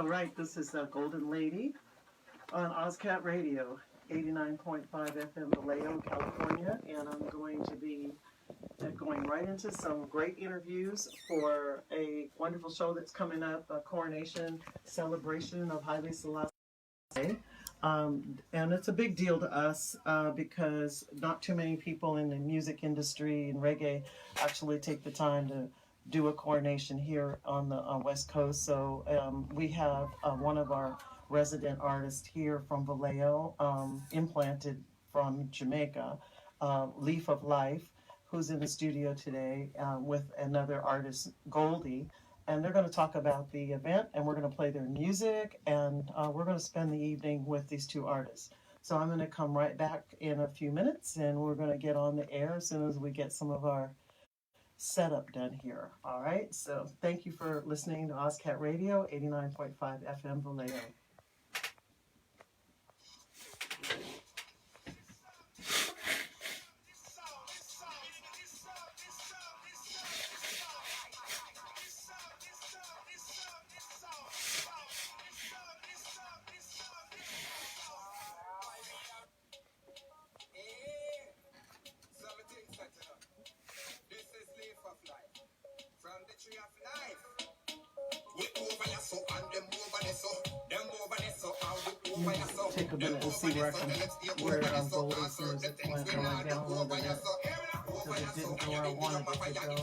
right. This is Golden Lady on OZCAT Radio, 89.5 FM Vallejo, California, and I'm going to be going right into some great interviews for a wonderful show that's coming up, a Coronation Celebration of HAILE Selassie. And it's a big deal to us because not too many people in the music industry and reggae actually take the time to do a coronation here on the West Coast. So we have one of our resident artists here from Vallejo, implanted from Jamaica, Leaf of Life, who's in the studio today with another artist, Goldy. And they're going to talk about the event, and we're going to play their music, and we're going to spend the evening with these two artists. So I'm going to come right back in a few minutes, and we're going to get on the air as soon as we get some of our setup done here. All right, so thank you for listening to OZCAT Radio, 89.5 FM Vallejo. Take a minute and see where Goldy's music went when I downloaded it, because it didn't go where I wanted it to go.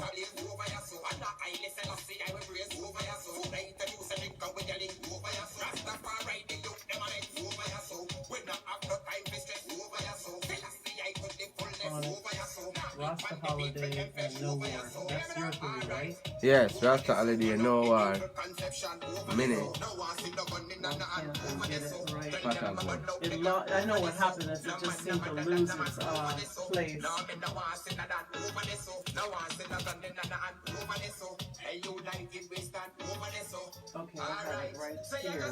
Rasta Holiday and No War. That's your three, right? Yes, Rasta Holiday and No War. Minute. Get it right. I know what happened is it just seemed to lose its place. Okay, I got it right here.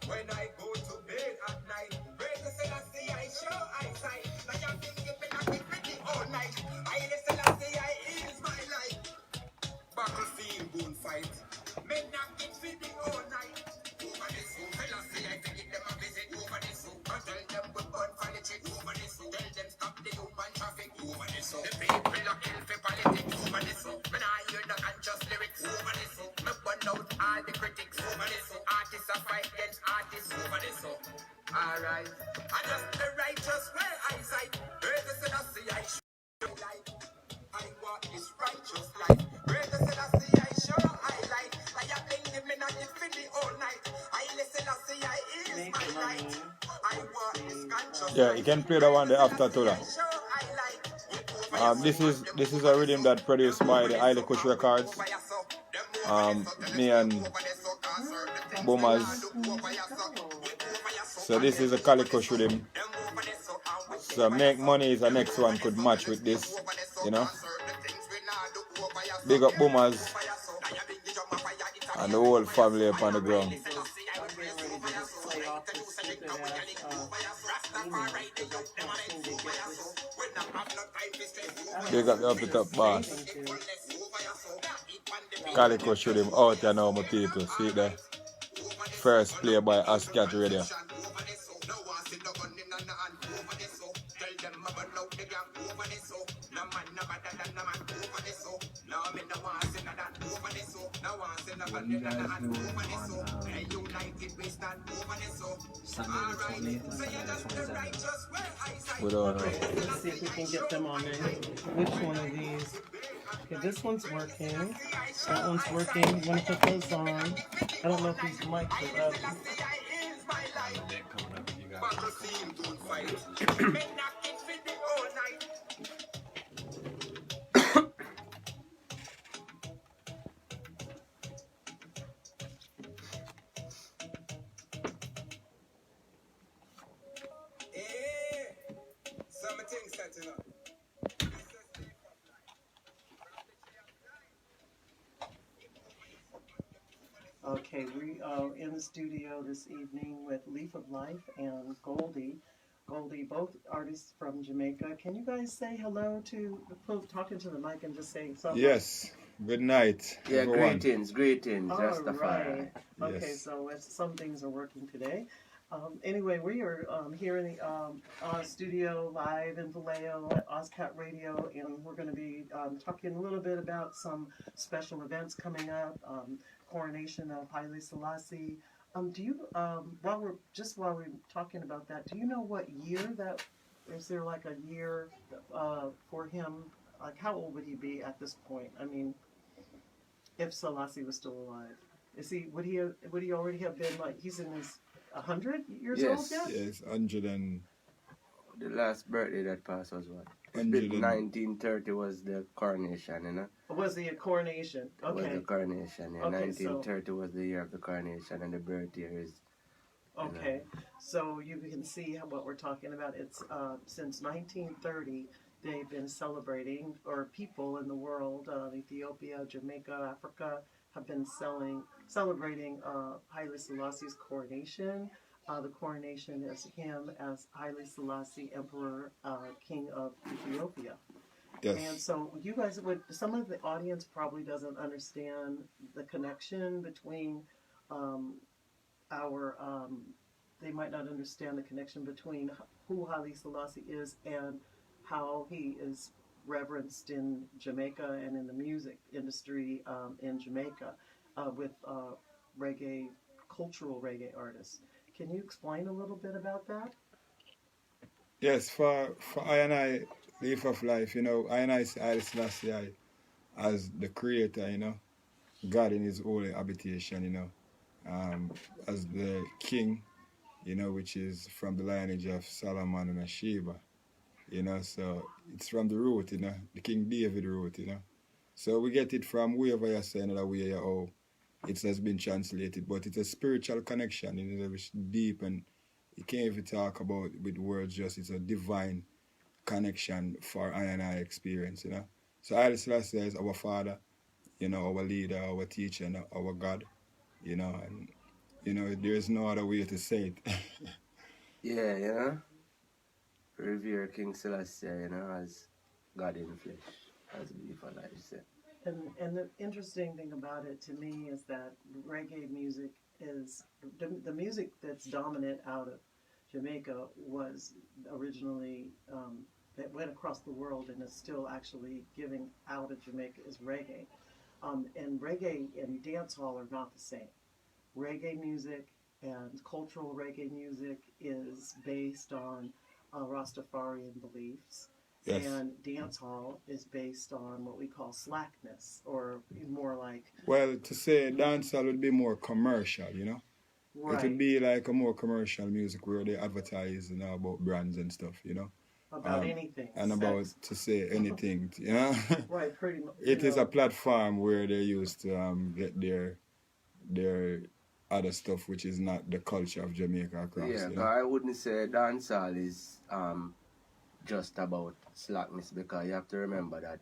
When I go to bed at night, I show eyesight. Like I'm thinking pretty all night. I is my life. Battlefield gun fight. Men not get fitting all night. Over this, I take them a visit over this. I tell them we're born for the chick over this. Tell them stop the human traffic over this. The people are kill for politics over this. When I hear the conscious lyrics over this. Me burn out all the critics over this. Artists are fight against artists over this. Alright, I just the righteous way eyesight. Greater than I show light. I want this righteous life. Greater than I show I light. I have been living on it for the all night. I listen, I is my right. I want this conscious. Yeah, you can play the one after to that. This is a rhythm that produced by the HAILE CUSH Records. Me and Boomers. So this is a HAILE CUSH rhythm. So Make Money is the next one could match with this, you know. Big up Boomers and the whole family up on the ground. Big up the up the top boss. HAILE CUSH rhythm out here now, my people. See it there. First play by OZCAT Radio. What you guys doing on Sunday the 20th? We don't know. Let's see if we can get them on there. Which one of these? Okay, this one's working. That one's working. You want to put those on? I don't know if these mics are up. Okay, we are in the studio this evening with Leaf of Life and Goldy. Goldy, both artists from Jamaica. Can you guys say hello to the folks talking to the mic and just say something? Yes. Good night, Yeah, everyone. greetings, All Rastafari. right. Okay, Yes. so some things are working today. Anyway, we are here in the studio live in Vallejo at OZCAT Radio, and we're going to be talking a little bit about some special events coming up. Coronation of Haile Selassie. Do you while we're talking about that, do you know what year that is there like a year for him? Like how old would he be at this point? I mean, if Selassie was still alive, would he already have been like he's in his 100 years old Yes. yet? Yes, 100 and The last birthday that passed was what? 100 and 1930 was the coronation, you know? Was the coronation? Was the Okay, coronation, yeah. Okay, so- 1930 was the year of the coronation, and the birth year is... okay. So you can see what we're talking about. It's since 1930 they've been celebrating, or people in the world, Ethiopia, Jamaica, Africa, have been celebrating Haile Selassie's coronation. The coronation is him as Haile Selassie, Emperor, King of Ethiopia. And yes. so you guys some of the audience probably doesn't understand the connection between they might not understand the connection between who Haile Selassie is and how he is reverenced in Jamaica and in the music industry in Jamaica with reggae, cultural reggae artists. Can you explain a little bit about that? Yes, for I and I, Leaf of Life, I and I see Haile Selassie as the creator, God in his holy habitation, as the king, which is from the lineage of Solomon and Sheba, so it's from the root, the King David root, So we get it from wherever you're saying another way, how it has been translated, but it's a spiritual connection, which deep, and you can't even talk about with words, just it's a divine connection for I and I experience, So Haile Selassie is our father, our leader, our teacher, our God, and there's no other way to say it. Yeah, Revere King Celestia, as God in flesh, as Leaf of Life said. And the interesting thing about it to me is that reggae music is the music that's dominant out of Jamaica was originally that went across the world and is still actually giving out of Jamaica is reggae. And reggae and dancehall are not the same. Reggae music and cultural reggae music is based on Rastafarian beliefs. Yes. And dancehall is based on what we call slackness, or more like... Well, to say dancehall would be more commercial, Right. It would be like a more commercial music where they advertise, about brands and stuff, About anything. And sex. about to say anything, Right, pretty much. It is a platform where they used to get their other stuff, which is not the culture of Jamaica across. Yeah, I wouldn't say dancehall is just about slackness, because you have to remember that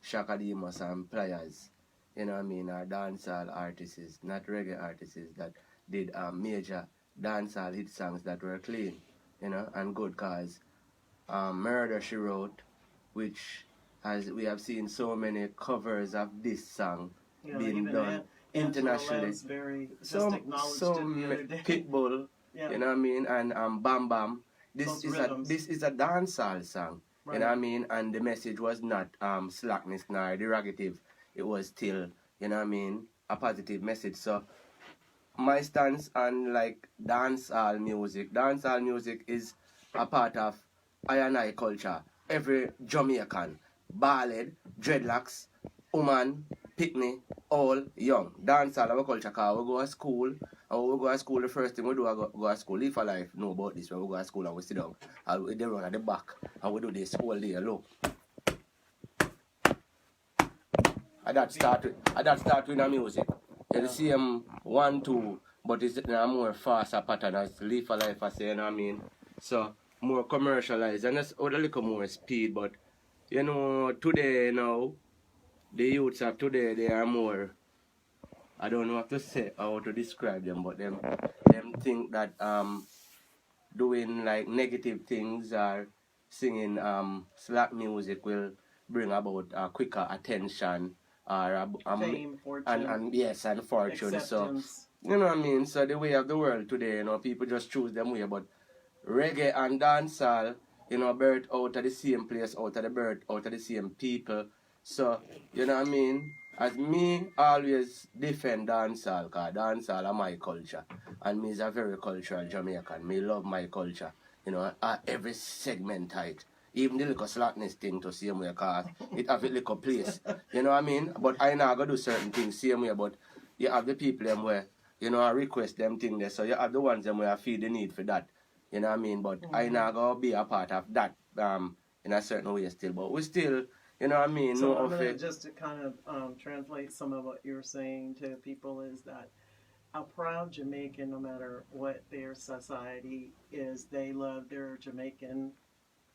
Shaka Demus and Pliers, are dancehall artists, not reggae artists, that did major dancehall hit songs that were clean, and good, cause Murder She Wrote, which we have seen so many covers of this song being done internationally. So Pitbull, Yeah. And Bam Bam. This is a dancehall song, Right. And the message was not slackness nor derogative. It was still, a positive message. So my stance on like dancehall music is a part of I and I culture. Every Jamaican, bald, dreadlocks, woman, picnic, all young. Dancehall our culture, cause we go to school, and when we go to school, the first thing we do is go to school. Leaf of Life know about this. When we go to school and we sit down, and they run at the back, and we do this all day. Look. And that start with the music. It's the same 1, 2, but it's in a more faster pattern as Leaf of Life I say, So more commercialized and just with a little more speed, but today now, the youths of today, they are more, I don't know what to say, how to describe them, but them think that doing like negative things or singing slack music will bring about quicker attention or Fame, fortune, and yes, and fortune. So acceptance. you know what I mean. So the way of the world today, you know, people just choose them way, but reggae and dancehall, you know, birth out of the same place, out of the birth, out of the same people. So, you know what I mean? As me always defend dancehall, because dancehall are my culture. And me is a very cultural Jamaican. Me love my culture. You know, at every segment height. Even the little slackness thing to same way, because it have a little place. You know what I mean? But I now go do certain things same way, but you have the people them where, you know, I request them thing there. So you have the ones them where I feel the need for that. You know what I mean? But I not gonna be a part of that in a certain way still. But we still, you know what I mean? So no I'm gonna offense. just to kind of translate some of what you're saying to people is that a proud Jamaican, no matter what their society is, they love their Jamaican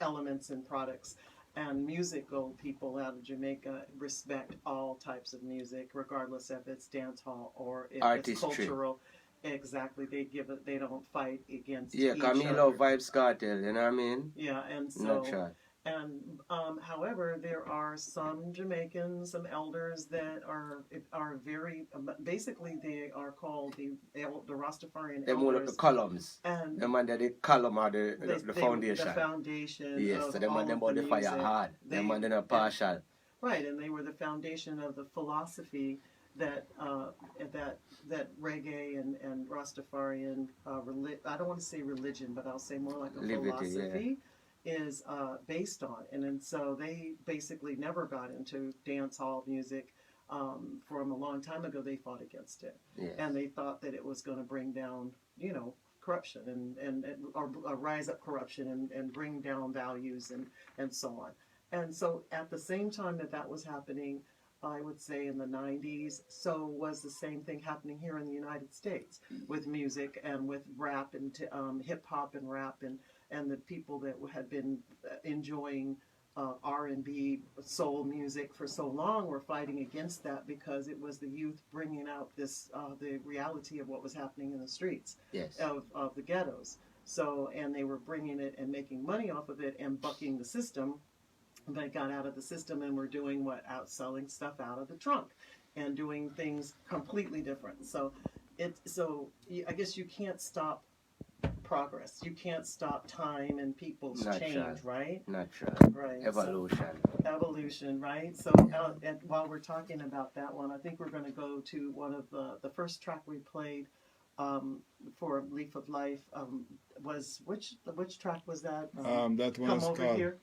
elements and products. And musical people out of Jamaica respect all types of music, regardless if it's dance hall or if it's Artistry. cultural. Exactly, they give it. They don't fight against Yeah, each cause me other. love Vibes Cartel, you know what I mean? Yeah, and so Not sure. and however, there are some Jamaicans, some elders that are very basically they are called the Rastafarian Them all of elders, the columns. and Them and the column are the they- foundation. the foundation. Yes, of so them all and them of about the the fire music. hard. Them and them are partial. Right, and they were the foundation of the philosophy that that reggae and Rastafarian I don't want to say religion, but I'll say more like a Liberty, philosophy is based on. And so they basically never got into dance hall music. From a long time ago, they fought against it, Yes. and they thought that it was going to bring down, you know, corruption or rise up corruption and bring down values and so on. And so at the same time that was happening, I would say in the 90s, so was the same thing happening here in the United States with music and with rap and hip hop and rap and the people that had been enjoying R&B, soul music for so long were fighting against that because it was the youth bringing out this the reality of what was happening in the streets Yes. of the ghettos. So, and they were bringing it and making money off of it and bucking the system. They got out of the system and were doing selling stuff out of the trunk and doing things completely different. So I guess you can't stop progress. You can't stop time and people's change, right? Natural. Right. Evolution. Right? So and while we're talking about that one, I think we're going to go to one of the first track we played for Leaf of Life was which track was that? That one Come is Over called Here.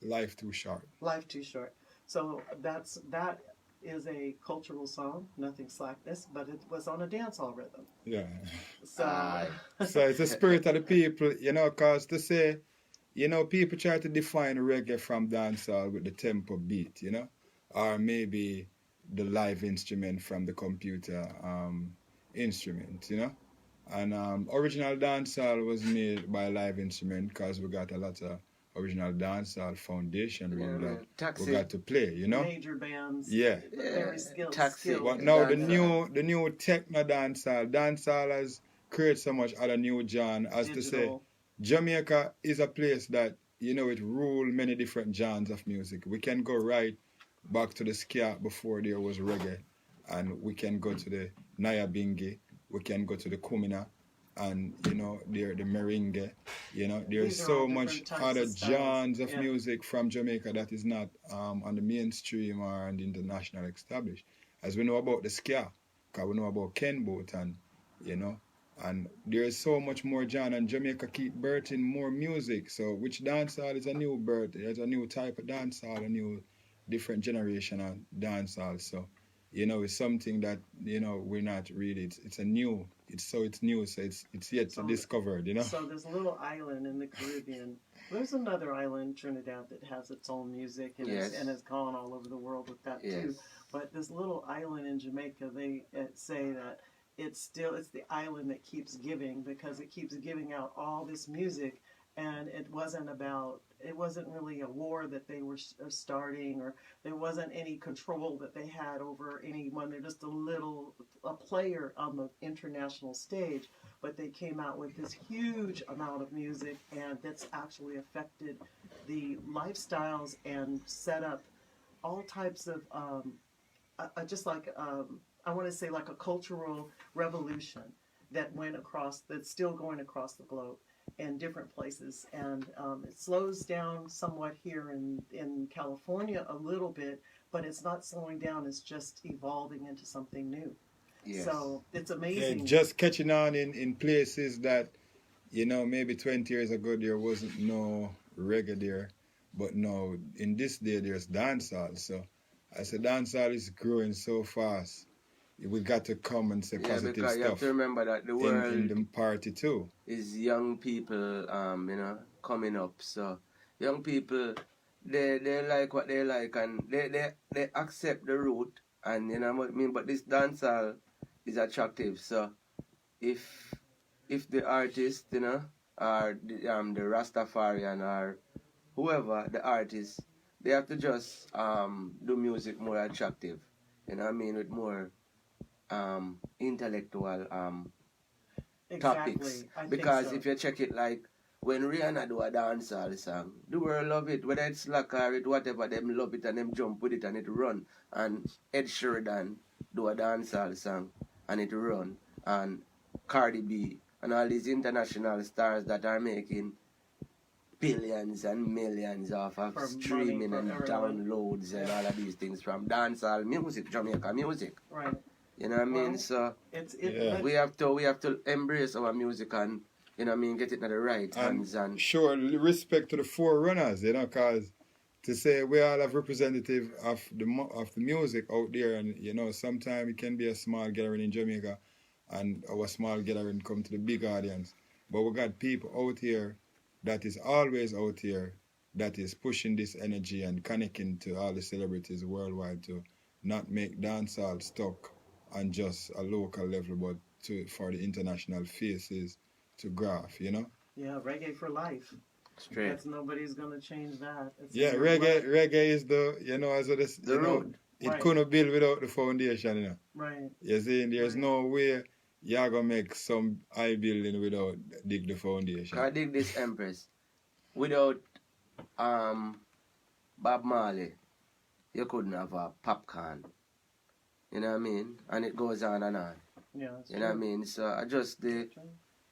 Life Too Short. Life Too Short. So that is a cultural song, nothing slackness, but it was on a dancehall rhythm. Yeah. So, So it's the spirit of the people, you know, because to say, you know, people try to define reggae from dancehall with the tempo beat, you know, or maybe the live instrument from the computer instrument, you know. And original dancehall was made by live instrument because we got a lot of original dancehall foundation really that we got to play, you know. Major bands. Yeah. Very skilled. But now the new techno dancehall has created so much other new genre as Digital. to say Jamaica is a place that, you know, it ruled many different genres of music. We can go right back to the ska before there was reggae, and we can go to the Nyabingi, we can go to the Kumina, and, you know, the merengue, you know, there's so much other genres of music from Jamaica that is not on the mainstream or on the international established. As we know about the ska, because we know about Ken Boat and, you know, and there's so much more genre, and Jamaica keep birthing more music. So which dancehall is a new birth, there's a new type of dancehall, a new different generation of dancehall. So, you know, it's something that, you know, we're not really, it's new, so it's yet to discovered, you know. So there's a little island in the Caribbean. There's another island, Trinidad, that has its own music and has gone all over the world with that too. But this little island in Jamaica, they say that it's the island that keeps giving because it keeps giving out all this music, and it wasn't really a war that they were starting, or there wasn't any control that they had over anyone. They're just a player on the international stage, but they came out with this huge amount of music, and that's actually affected the lifestyles and set up all types of just like I want to say like a cultural revolution that went across, that's still going across the globe in different places, and it slows down somewhat here in California a little bit, but it's not slowing down, it's just evolving into something new. Yes. So it's Yeah, amazing. just catching on in places that, maybe 20 years ago there wasn't no reggae there, but now in this day there's dancehall. So I said dancehall is growing so fast. We got to come and say positive because you have stuff to remember that the world in the party too. is young people, coming up. So young people, they like what they like, and they accept the root, and you know what I mean. But this dancehall is attractive. So if the artist, or the Rastafarian or whoever the artist, they have to just do music more attractive. You know what I mean, with more intellectual topics. I think Because so. if you check it, like when Rihanna do a dancehall song, the world love it. Whether it's slack or it whatever, them love it and them jump with it and it run. And Ed Sheeran do a dancehall song and it run. And Cardi B and all these international stars that are making billions and millions off of For streaming money and for everyone. downloads and all of these things from dancehall music, Jamaica music. Right. You know what I mean? Well, So Yeah. we have to embrace our music and get it in the right hands and Sure, respect to the forerunners, because to say we all have representative of the music out there, and sometimes it can be a small gathering in Jamaica, and our small gathering come to the big audience. But we got people out here that is always out here that is pushing this energy and connecting to all the celebrities worldwide to not make dancehall stuck on just a local level, but for the international faces to graph, Yeah, reggae for life. straight. That's nobody's gonna change that. It's Yeah, in your blood. reggae is as it is, The road. it Right. couldn't build without the foundation, Right. You see, there's Right. no way you're gonna make some high building without dig the foundation. I dig this Empress. Without Bob Marley, you couldn't have a popcorn. You know what I mean? And it goes on and on. Yeah. That's You know what I true. mean? So just the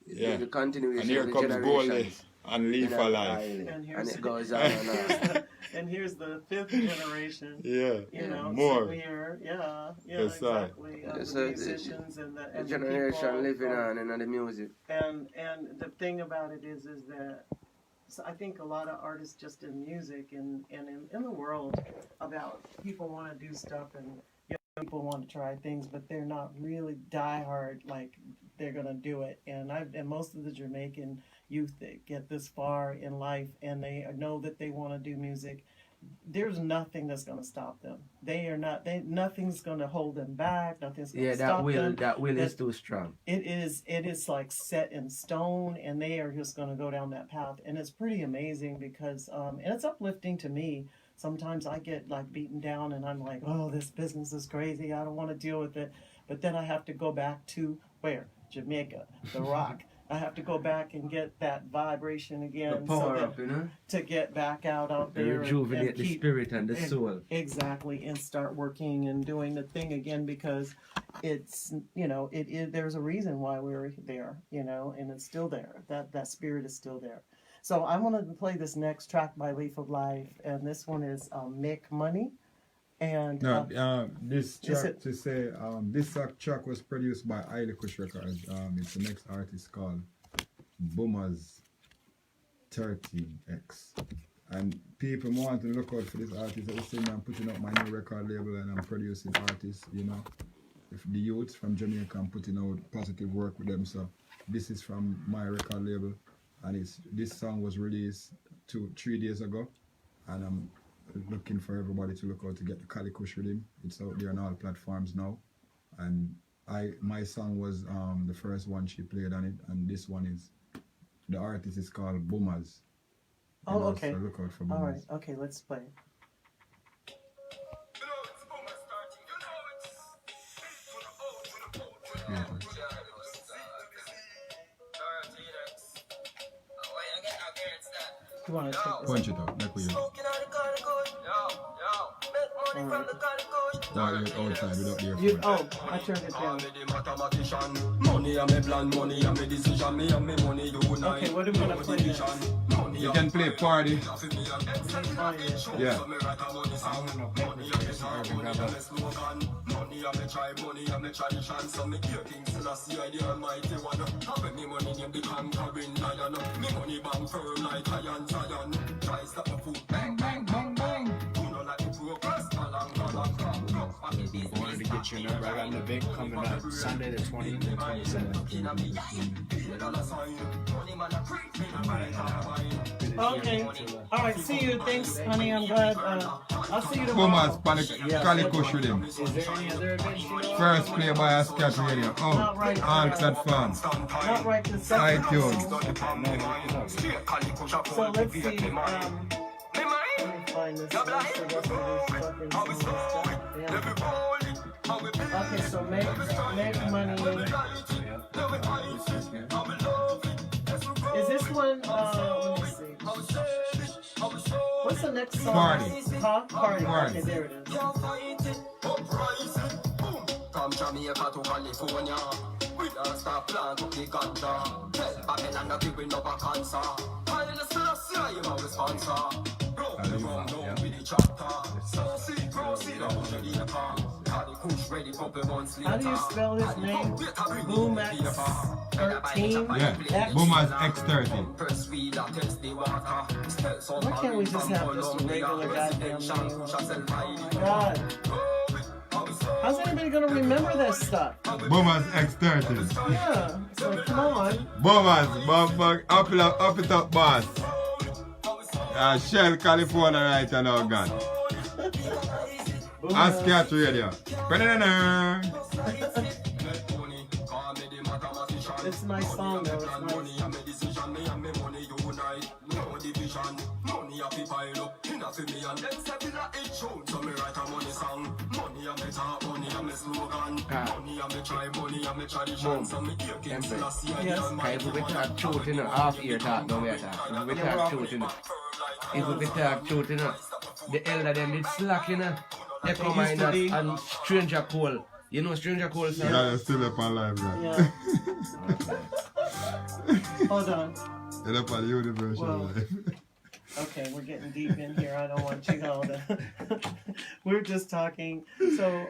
Yeah. continuation And here of the comes Goldy generations. and Leaf for Life. And And here's it goes on and on. and here's the fifth generation. Yeah, More. more. Here, yeah, Yes, sir. exactly. Yes, The sir. musicians and the The and generation the people, living on and the music. And the thing about it is that I think a lot of artists just in music and in the world about people want to do stuff and people want to try things, but they're not really diehard like they're gonna do it. And most of the Jamaican youth that get this far in life and they know that they want to do music, there's nothing that's gonna stop them. Nothing's gonna hold them back. Nothing's gonna stop them. That will is too strong. It is like set in stone, and they are just going to go down that path, and it's pretty amazing because and it's uplifting to me. Sometimes I get like beaten down and I'm like, oh, this business is crazy, I don't want to deal with it, but then I have to go back to where? Jamaica, the rock. I have to go back and get that vibration again, The power so up, you know? to get back out there Rejuvenate and the keep, spirit and the soul. exactly, and start working and doing the thing again, because it's there's a reason why we're there, and it's still there. That spirit is still there. So I want to play this next track by Leaf of Life, and this one is Make Money. And This Is track it- to say this track was produced by HAILE CUSH Records. It's the next artist called Boomers 13X. And people want to look out for this artist. I was saying I'm putting up my new record label and I'm producing artists, If the youths from Jamaica, I'm putting out positive work with them. So this is from my record label, and this song was released 3 days ago, and I'm looking for everybody to look out to get the HAILE CUSH Rhythm. It's out there on all platforms now, and my song was the first one she played on it, and this one is the artist is called Boomers. Oh, okay. So look out for all right, Boomers. okay, let's play. Yeah. You want to take this? Punch it up, like we use. While you're outside without the You, earphone. I turned it down. Okay, what are we gonna play next? You can play party. Yeah. Bang, bang, bang, bang. Wanted to get your number. I got an event coming up Sunday the 20th and 27th. Okay. All right. See you. Thanks, honey. I'm glad. I'll see you Boomers, tomorrow. Cali Kush with him. Is there any other events you know? First play by HAILE Radio. Not right now. All platforms. Not right this second. iTunes. So let's see. Let me find this. What's the rest of this fucking stuff? Yeah. Okay. So make money. Is this one? Let me see. What's the next song? Party. Huh? Party. Party. Okay, there it is. From Jamaica to California, we don't stop plant up the ganja. Tell Babylon that we will never cancer. HAILE Celebration, you are the sponsor. Roll the round down with the chapter. Proceed on the car. HAILE CUSH ready couple months later. How do you spell his name? Boomx13? Yeah. Boomers X30. Why can't we just have just a regular goddamn name? God. How's anybody gonna remember this stuff? Boomers X30. Yeah. So come on. Boomers, up it up, boss. Shell, California, right now, God. OZCAT Radio. It's a nice song though. It's If we talk truth, you know, half ear talk, no matter. If we talk truth, you know. If we talk truth, you know, the elder them did slack, you know. They come in and Stranger Cole. You know Stranger Cole, sir? Yeah, you're still up on live, right? Yeah. Hold on. You're up on Universal Well, Live. Okay, we're getting deep in here. I don't want you all to. We're just talking. So,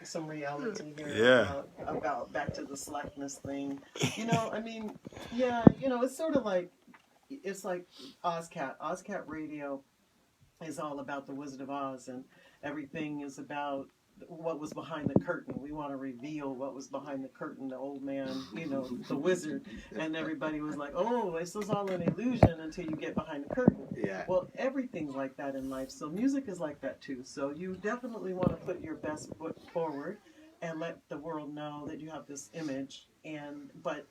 some reality here. Yeah. About back to the slackness thing. You know, I mean, yeah, you know, it's sort of like, it's like OZCAT. OZCAT Radio is all about the Wizard of Oz, and everything is about what was behind the curtain. We want to reveal what was behind the curtain, the old man, you know, the wizard. And everybody was like, oh, this was all an illusion until you get behind the curtain. Yeah. Well, everything's like that in life. So music is like that too. So you definitely want to put your best foot forward and let the world know that you have this image. But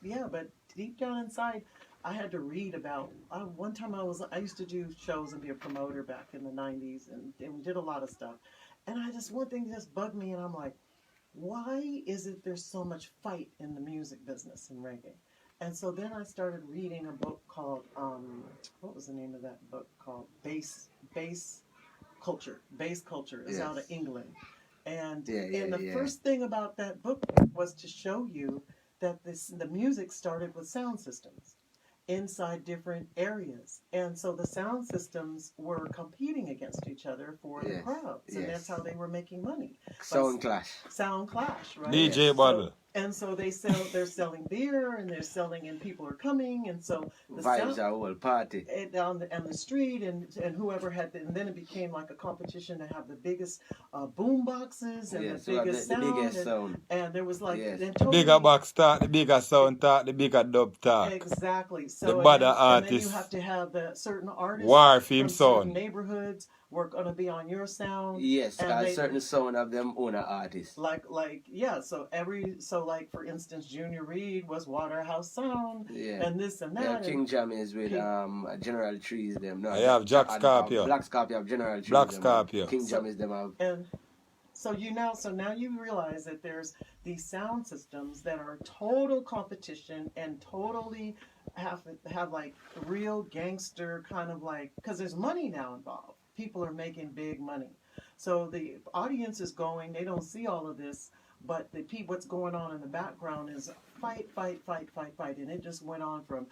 deep down inside, I had to read about, one time I used to do shows and be a promoter back in the 90s and we did a lot of stuff. And one thing just bugged me, and I'm like, why is it there's so much fight in the music business in reggae? And so then I started reading a book called, what was the name of that book called? Bass Culture. Bass Culture is out of England. And the first thing about that book was to show you that the music started with sound systems inside different areas, and so the sound systems were competing against each other for the crowds, and that's how they were making money. Sound clash, right? DJ Bottle. And so they're selling beer, and they're selling, and people are coming, and so the vibes are all party on the street, and whoever had, and then it became like a competition to have the biggest boom boxes and the biggest sound, and there was like the bigger box talk, the bigger sound talk, the bigger dub talk. Exactly. So the better artists. And then you have to have the certain artists war theme from sound. Certain neighborhoods were going to be on your sound. Yes, and certain sound of them own artists. So like for instance, Junior Reid was Waterhouse Sound, and this and that. Yeah, King Jam is with General Trees them. No, I have Jack Scorpio. Black Scorpio have General Trees. Black Scorpio. King Jam is them have. And so now you realize that there's these sound systems that are total competition and totally have like real gangster kind of like, because there's money now involved. People are making big money. So the audience is going, they don't see all of this, but what's going on in the background is fight, and it just went on from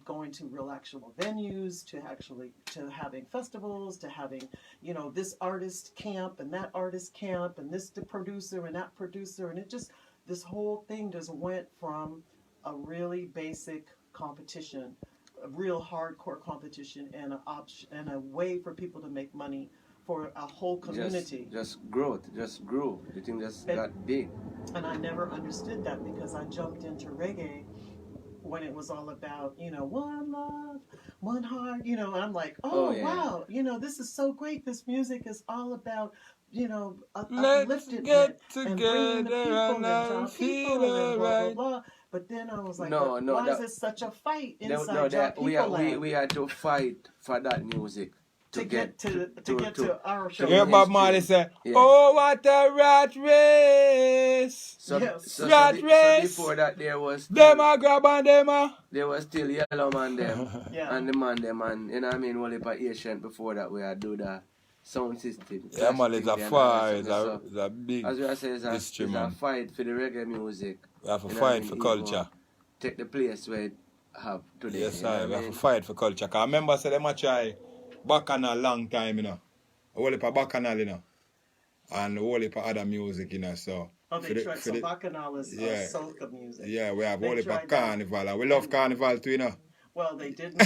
going to real actual venues to having festivals, to having, you know, this artist camp and that artist camp and this the producer and that producer, and this whole thing just went from a really basic competition, a real hardcore competition, and a way for people to make money for a whole community. Just grew. The thing just got big. And I never understood that because I jumped into reggae when it was all about, you know, one love, one heart, you know, and I'm like, wow, you know, this is so great. This music is all about, you know, uplifted get and bringing the people and feel and blah, alright. blah, blah. But then I was like, why is it such a fight inside we had to fight for that music. To get to our show. Yeah, Bob Marley say, oh, what a rat race. So race. before that there was Them a grab on them a. There was still Yellow Man them Yeah. and the man them, and you know what I mean, only by ancient before that we had do the sound system. Yeah, man, it's a fight, it's a big as I say, it's a instrument. fight for the reggae music. We have to You know fight what I for mean? culture. Take the place where it have today. Yes, you know sir. what We I have mean? to fight for culture. Cause I remember say them a try Bacchanal long time, you know. A whole heap of Bacchanal, you know. And a whole heap of other music, you know. So They tried. So Bacchanal is soca music. yeah, we have a They whole heap of tried carnival. And we love carnival too, you know. Well, they didn't.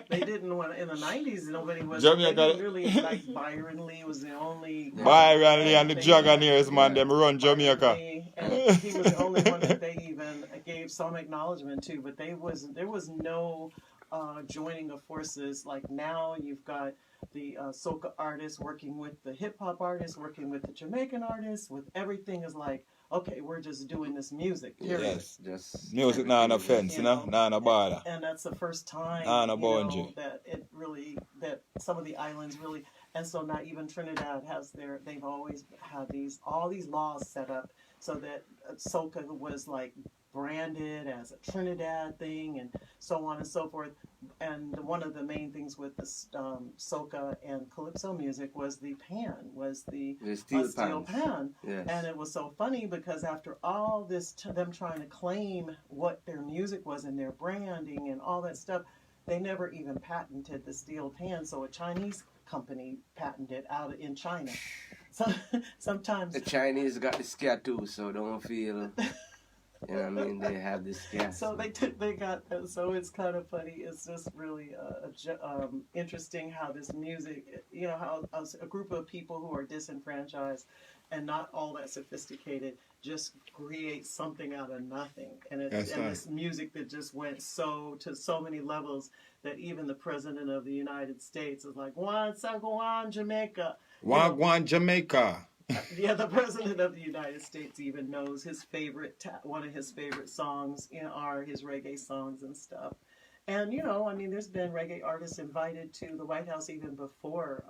They didn't when in the '90s. Nobody was. Jamaica- They didn't really like Byron Lee was the only. Byron Lee and the Juggernaires, man, them run Jamaica. And he was the only one that they even gave some acknowledgement to. But there was no joining of forces. Like now, you've got the soca artists working with the hip hop artists, working with the Jamaican artists. With everything is like, okay, we're just doing this music. Period. Yes. Just Music not no fence, you know, not no border. And that's the first time no boundary. that some of the islands really, and so not even Trinidad they've always had all these laws set up so that soca was like branded as a Trinidad thing and so on and so forth. And one of the main things with the soca and calypso music was the steel pan. Yes. And it was so funny because after all this, them trying to claim what their music was and their branding and all that stuff, they never even patented the steel pan. So a Chinese company patented it out in China. So sometimes the Chinese got the scare too, so don't feel. You know what I mean? They have this gas. So so it's kind of funny. It's just really interesting how this music, you know, how a group of people who are disenfranchised and not all that sophisticated just create something out of nothing. And this music that just went to so many levels that even the president of the United States is like, one Jamaica. One Jamaica. Yeah, the president of the United States even knows his one of his favorite songs, you know, are his reggae songs and stuff. And, you know, I mean, there's been reggae artists invited to the White House even before.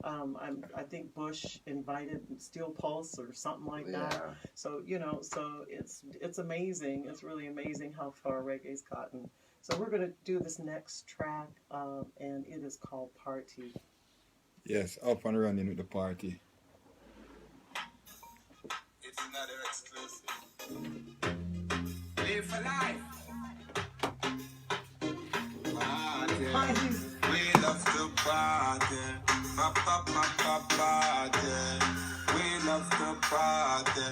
I think Bush invited Steel Pulse or something like that. So, you know, it's amazing. It's really amazing how far reggae's gotten. So we're going to do this next track, and it is called Party. Yes, up and running with the party. It's another exclusive. Live for life. Party. We love to party. Party. We love to party.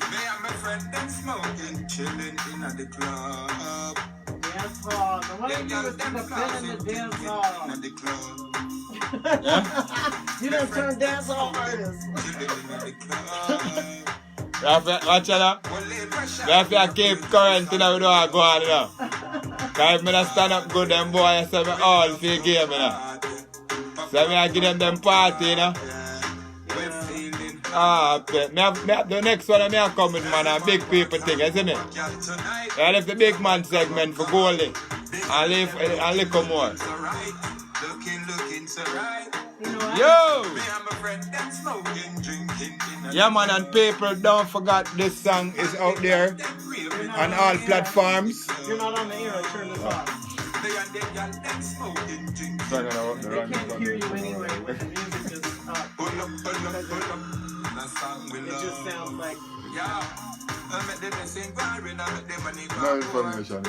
Me and my friend them smoking, chilling in the club. Dance hall. The one you was in the dance hall. In the club. You done turned dance hall artist. Watch out. We have to keep current, you know, we don't go on, you know. Because if I stand up good, them boys say me all for the game, you know. So I give them party, you know. The next one I come with, man, a big people thing, you see me? I left the big man segment for Goldy. I leave a little more. Yo! Yeah, man, and people, don't forget this song is out there on all platforms. You're not on the air, I turn this off. song and the They wrong can't song. hear you anyway when the music is up. It just sounds like No information.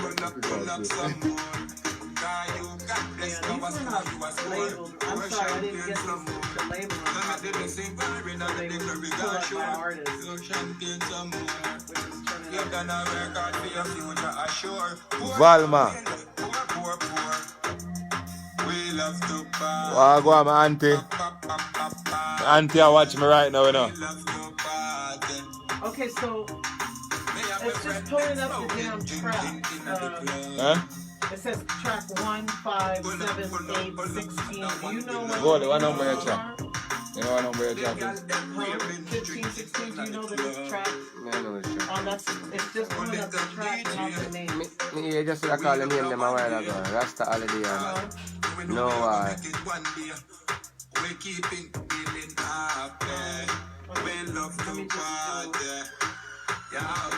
these are not labeled. I'm sorry, I didn't get the label on top of it. So they would pull up my artist. We're just turning it Valma. Go on, my auntie. My auntie, I watch me right now, you know. up. Okay, so it's just pulling up the damn track. Huh? It says track 1, 5, 7, 8, 16. Do you know Goldy, what these number you songs track? are? You know what number you track is? 15, 16, do you know the track? I know it's true. It's just pulling up the track, not the name. Me just like call the name them a while ago. Rasta Holiday and no why. We keeping feeling happy. We love to party. Yeah,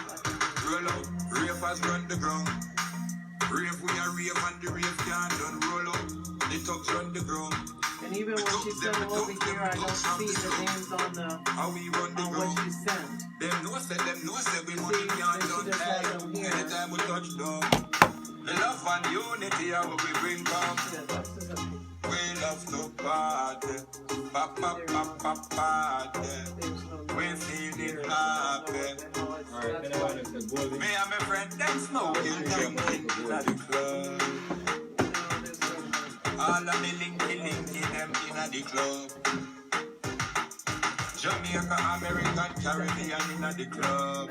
roll out, ravers run the ground. Rave we are rave and the rave can't done. Roll out, the thugs run the ground. And even when she sent them over here, I don't see the names on what she sent. Them know say we money can't done. Anytime we touch down, the love and unity are what we bring back. We love to party, party. We feeling happy. Me and my friend them smoking, drinking in the club. All of the linky them in the club. Jamaica, American, Caribbean in the club.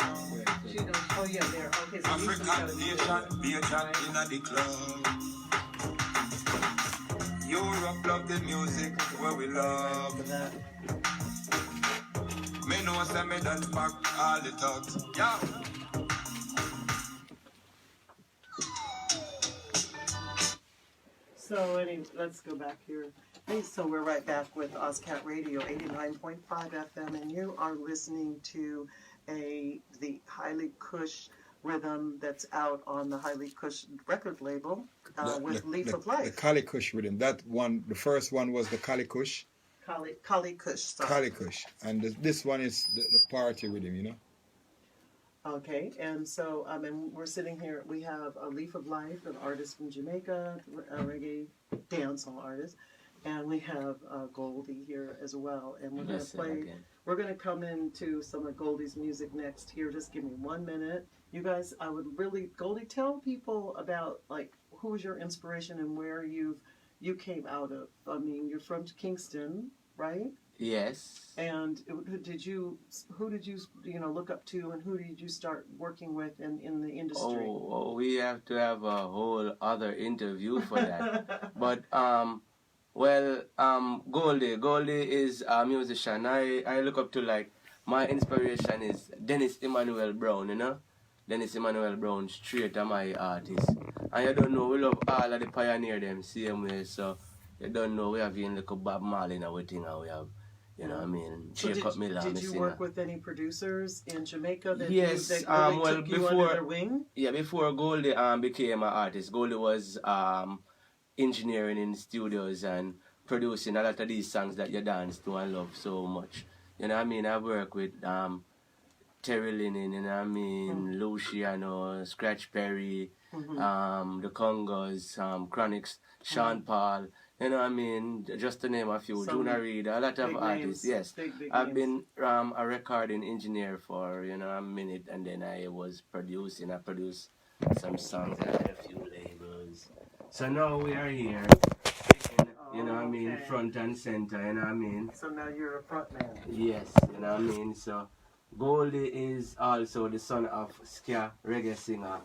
She don't. Oh yeah, there. Okay, so African, Asian in the club. Europe love the music where we love. Me know say me dance back all the thugs. Yeah. So anyway, let's go back here. Hey, so we're right back with OZCAT Radio 89.5 FM, and you are listening to the HAILE CUSH rhythm that's out on the HAILE CUSH record label with Leaf of Life. The Cali Kush rhythm. That one, the first one was the Cali Kush. Kali Kush. Sorry. Cali Kush. And this one is the party rhythm, you know? Okay, and so and we're sitting here. We have a Leaf of Life, an artist from Jamaica, a reggae dancehall artist, and we have Goldy here as well. And we're going to play. We're going to come into some of Goldy's music next. Here, just give me 1 minute, you guys. I would really, Goldy, tell people about like who was your inspiration and where you came out of. I mean, you're from Kingston, right? Yes. And who did you look up to, and who did you start working with in the industry? Oh, we have to have a whole other interview for that. But Goldy is a musician. I look up to, like, my inspiration is Dennis Emmanuel Brown, you know? Dennis Emmanuel Brown, straight to my artist. And you don't know, we love all of the pioneer them same way, so you don't know, we have in like Bob Marley and everything, and we have, you know what I mean, So did you work with any producers in Jamaica that yes, that really took you under their wing? Yeah, before Goldy became an artist, Goldy was engineering in studios and producing a lot of these songs that you dance to and love so much. You know what I mean? I work with Terry Linen, you know what I mean, Luciano, Scratch Perry, the Congos, Chronics, Sean Paul, you know what I mean, just to name a few, Juna Reid, a lot of artists, yes. Big I've names. been a recording engineer for, a minute, and then I was producing. I produced some songs and I had a few labels. So now we are here, you know what I mean, front and center, you know what I mean. So now you're a front man. Yes, you know what I mean. So Goldy is also the son of ska reggae singer